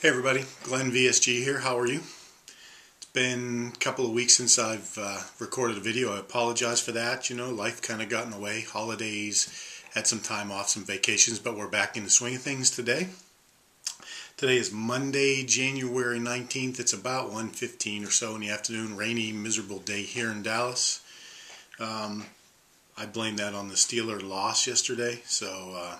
Hey everybody, Glenn VSG here. How are you? It's been a couple of weeks since I've recorded a video. I apologize for that. You know, life kind of got in the way. Holidays, had some time off, some vacations, but we're back in the swing of things today. Today is Monday, January 19th. It's about 1:15 or so in the afternoon. Rainy, miserable day here in Dallas. I blame that on the Steelers loss yesterday, so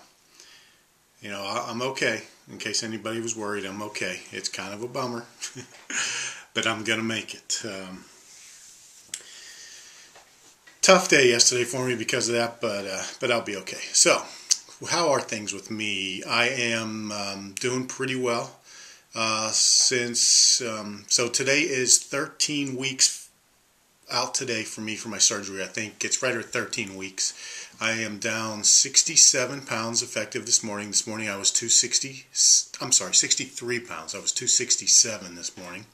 you know, I'm okay. In case anybody was worried, I'm okay. It's kind of a bummer, but I'm going to make it. Tough day yesterday for me because of that, but I'll be okay. So, how are things with me? I am doing pretty well. So today is 13 weeks out today for me for my surgery. I think it's right at 13 weeks. I am down 67 pounds effective this morning. This morning I was 63 pounds. I was 267 this morning.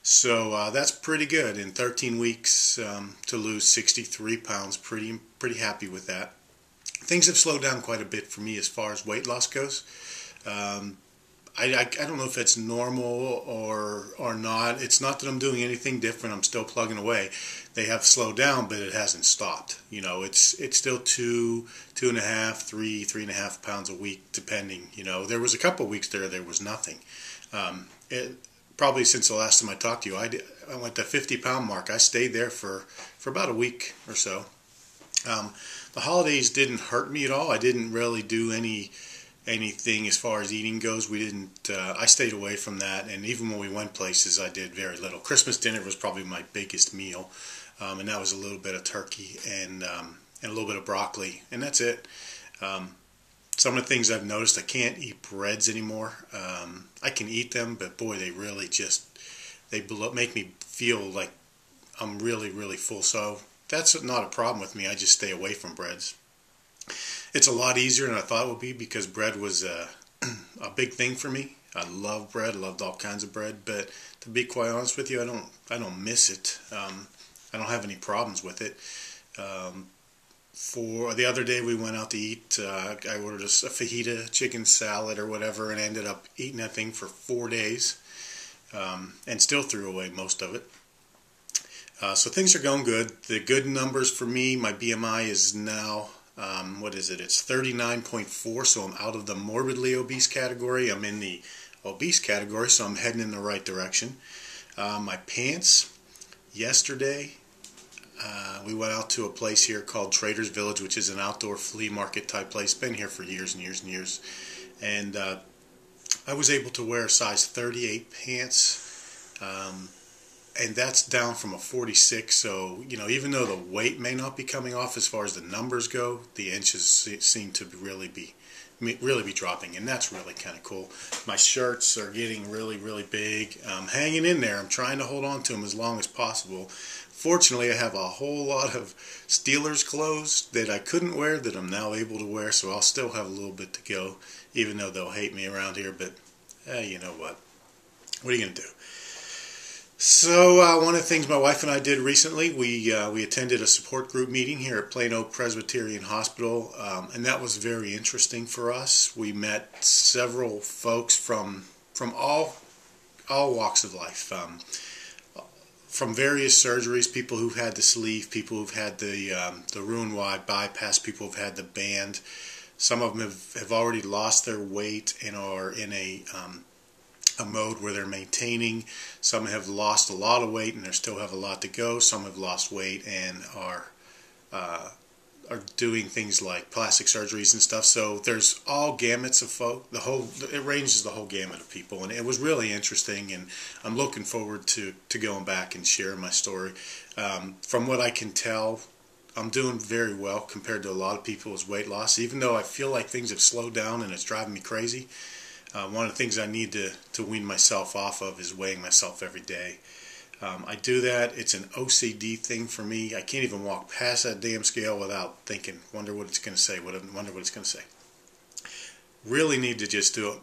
So that's pretty good. In 13 weeks to lose 63 pounds, pretty happy with that. Things have slowed down quite a bit for me as far as weight loss goes. I don't know if it's normal or not. It's not that I'm doing anything different. I'm still plugging away. They have slowed down, but it hasn't stopped. You know, it's still 2.5, 3.5 pounds a week, depending. You know, there was a couple of weeks there was nothing. Probably since the last time I talked to you, I went to 50-pound mark. I stayed there for about a week or so. The holidays didn't hurt me at all. I didn't really do anything as far as eating goes. We didn't. I stayed away from that, and even when we went places, I did very little. Christmas dinner was probably my biggest meal, and that was a little bit of turkey and a little bit of broccoli, and that's it. Some of the things I've noticed, I can't eat breads anymore. I can eat them, but boy, they really make me feel like I'm really full. So that's not a problem with me. I just stay away from breads. It's a lot easier than I thought it would be because bread was a big thing for me. I love bread. I loved all kinds of bread. But to be quite honest with you, I don't miss it. I don't have any problems with it. For the other day, we went out to eat. I ordered a fajita chicken salad or whatever, and ended up eating that thing for 4 days, and still threw away most of it. So things are going good. The good numbers for me, my BMI is now. What is it? It's 39.4, so I'm out of the morbidly obese category. I'm in the obese category, so I'm heading in the right direction. My pants, yesterday, we went out to a place here called Trader's Village, which is an outdoor flea market type place. Been here for years and years and years. And I was able to wear a size 38 pants. And that's down from a 46, so, you know, even though the weight may not be coming off as far as the numbers go, the inches seem to really be dropping, and that's really kind of cool. My shirts are getting really big. I'm hanging in there. I'm trying to hold on to them as long as possible. Fortunately, I have a whole lot of Steelers clothes that I couldn't wear that I'm now able to wear, so I'll still have a little bit to go, even though they'll hate me around here, but you know what? What are you going to do? So one of the things my wife and I did recently, we attended a support group meeting here at Plano Presbyterian Hospital, and that was very interesting for us. We met several folks from all walks of life, from various surgeries, people who've had the sleeve, people who've had the Roux-en-Y bypass, people who've had the band. Some of them have already lost their weight and are in a mode where they're maintaining. Some have lost a lot of weight and they still have a lot to go. Some have lost weight and are doing things like plastic surgeries and stuff. So there's all gamuts of folk. It ranges the whole gamut of people, and it was really interesting. And I'm looking forward to going back and sharing my story. From what I can tell, I'm doing very well compared to a lot of people with weight loss. Even though I feel like things have slowed down and it's driving me crazy. One of the things I need to wean myself off of is weighing myself every day. I do that. It's an OCD thing for me. I can't even walk past that damn scale without thinking, wonder what it's going to say, wonder what it's going to say. Really need to just do it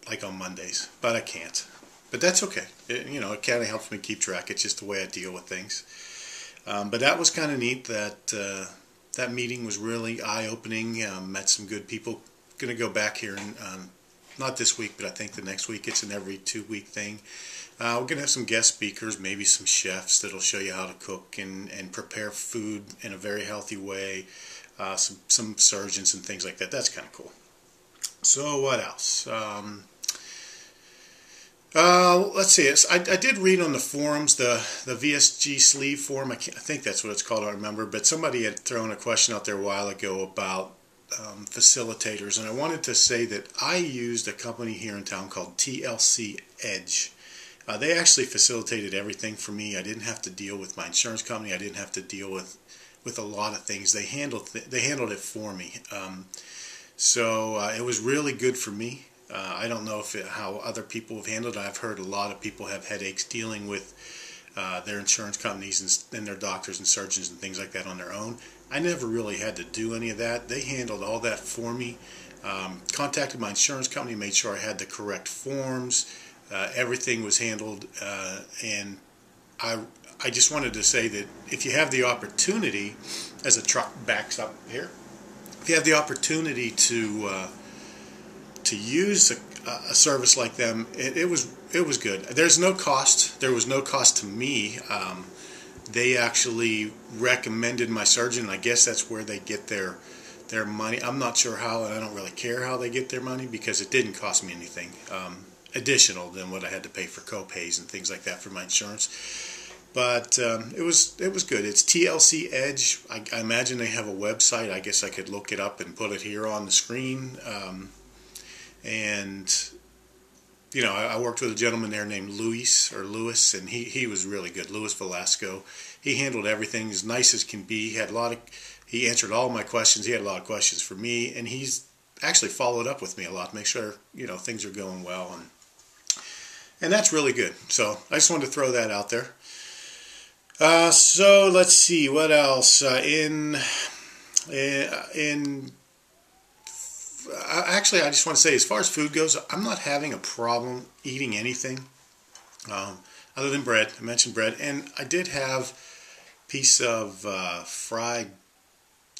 like on Mondays, but I can't. But that's okay. You know, it kind of helps me keep track. It's just the way I deal with things. But that was kind of neat. That meeting was really eye-opening. Met some good people. Going to go back here and not this week, but I think the next week. It's an every 2-week thing. We're going to have some guest speakers, maybe some chefs that'll show you how to cook and prepare food in a very healthy way. Some surgeons and things like that. That's kind of cool. So what else? Let's see. I did read on the forums, the VSG sleeve forum. I think that's what it's called. I don't remember. But somebody had thrown a question out there a while ago about facilitators, and I wanted to say that I used a company here in town called TLC Edge. They actually facilitated everything for me. I didn't have to deal with my insurance company. I didn't have to deal with a lot of things. They handled it for me. So it was really good for me. I don't know how other people have handled it. I've heard a lot of people have headaches dealing with their insurance companies and their doctors and surgeons and things like that on their own. I never really had to do any of that. They handled all that for me. Contacted my insurance company, made sure I had the correct forms. Everything was handled, and I just wanted to say that if you have the opportunity, as a truck backs up here, if you have the opportunity to use a service like them, it was good. There's no cost. There was no cost to me. They actually recommended my surgeon, and I guess that's where they get their money. I'm not sure how, and I don't really care how they get their money because it didn't cost me anything additional than what I had to pay for co-pays and things like that for my insurance. But it was good. It's TLC Edge. I imagine they have a website. I guess I could look it up and put it here on the screen. And you know, I worked with a gentleman there named Lewis, and he was really good. Louis Velasco. He handled everything as nice as can be. He answered all my questions. He had a lot of questions for me, and he's actually followed up with me a lot to make sure, you know, things are going well, and that's really good. So I just wanted to throw that out there. So let's see what else actually, I just want to say, as far as food goes, I'm not having a problem eating anything other than bread. I mentioned bread, and I did have a piece of fried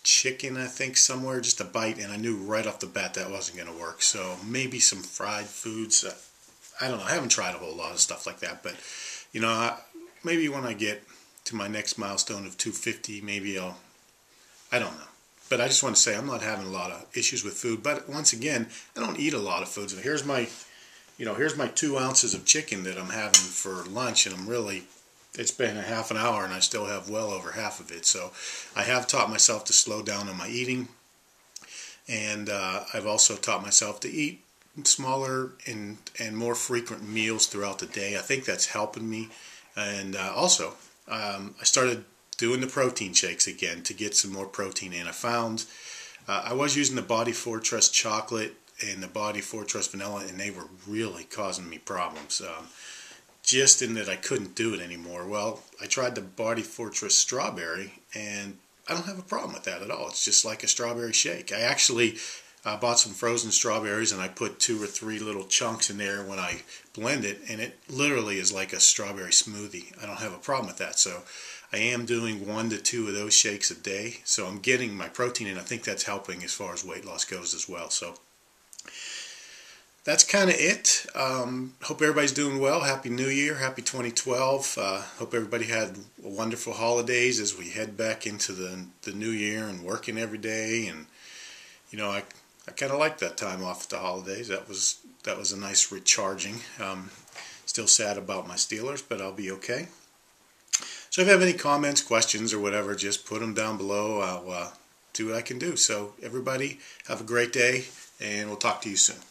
chicken, I think, somewhere, just a bite, and I knew right off the bat that wasn't going to work. So maybe some fried foods. I don't know. I haven't tried a whole lot of stuff like that, but you know, maybe when I get to my next milestone of 250, maybe I don't know. But I just want to say I'm not having a lot of issues with food. But once again, I don't eat a lot of foods. Here's my 2 ounces of chicken that I'm having for lunch, and it's been a half an hour, and I still have well over half of it. So I have taught myself to slow down on my eating, and I've also taught myself to eat smaller and more frequent meals throughout the day. I think that's helping me. And also, I started doing the protein shakes again to get some more protein in. I found I was using the Body Fortress chocolate and the Body Fortress vanilla, and they were really causing me problems. Just in that I couldn't do it anymore. Well, I tried the Body Fortress strawberry, and I don't have a problem with that at all. It's just like a strawberry shake. I actually bought some frozen strawberries, and I put 2 or 3 little chunks in there when I blend it, and it literally is like a strawberry smoothie. I don't have a problem with that. So I am doing 1 to 2 of those shakes a day, so I'm getting my protein in. I think that's helping as far as weight loss goes as well. So that's kind of it. Hope everybody's doing well. Happy New Year. Happy 2012. Hope everybody had wonderful holidays as we head back into the new year and working every day. And you know, I kind of like that time off at the holidays. That was a nice recharging. Still sad about my Steelers, but I'll be okay. So if you have any comments, questions, or whatever, just put them down below. I'll do what I can do. So everybody, have a great day, and we'll talk to you soon.